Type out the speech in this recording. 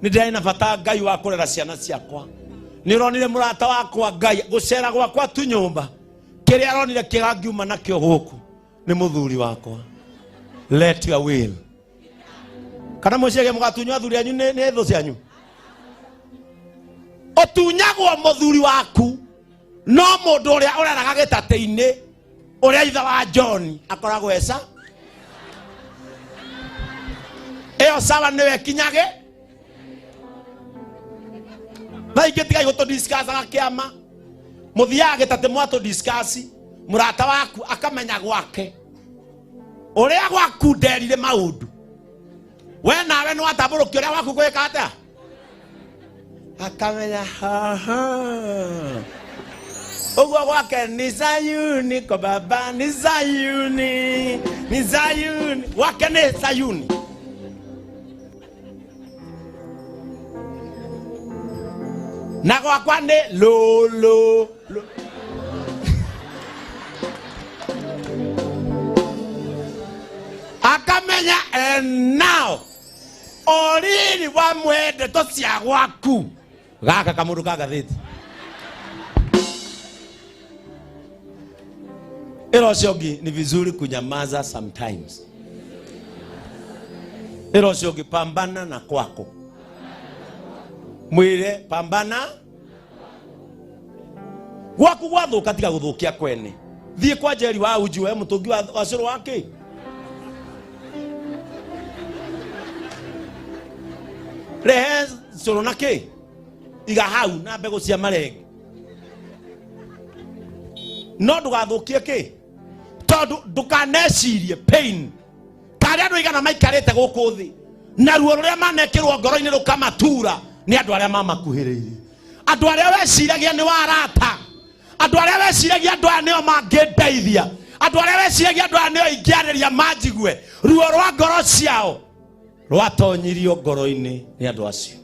ni ndai na bata Ngai wa kurera ciana ciakwa. Ni ronire murata wakwa Ngai gucera gwakwa tu nyumba. Kiria ronire kigangiuma nakio guku ni muthuri wakwa. Let your will. Kana muciege mugatunywa athuri anyu ni tho cianyu. Otunyagwo muthuri waku no mundu uria ureraga gitateini uria itha wa John akoragwo esa. Eo sawa niwe kinyage. Na igetiga igoto discuss agakiama. Muthiage tate mwato discuss murata waku akamenya gwake. Uria gwaku nderire maundu. We nawe no ataburuki uria waku gweka atia. Akamenya Ogwa gwake ni Zayuni ko baba ni Zayuni wake ni Zayuni. Na gwakwa ni lolo. Akamenya and now Oriri wa mwende to cia gwaku gaka kamundu ka gatheti ero ciongi ni vizuri kunyamaza sometimes. Ero ciongi pambana na kwako mwire pambana gwaku gwathuka tiga guthukia kwene thie kwa Njeri wa Ujue mutungi wa curu wake rehe curu nake iga hau na mbegu cia marenge no ndugathukie ki tondu ndukanecirie pain kari andu igana maikarite guku thi na ruo ruria manekirwo ngoro-ini rukamatura ni andu aria mamakuhiriire andu aria weciragia ni warata andu aria weciragia andu aya nio mangindeithia andu aria weciragia andu aya nio ingiariria manjigwe ruo rwa ngoro ciao rwatonyirio ngoro-ini ni andu acio.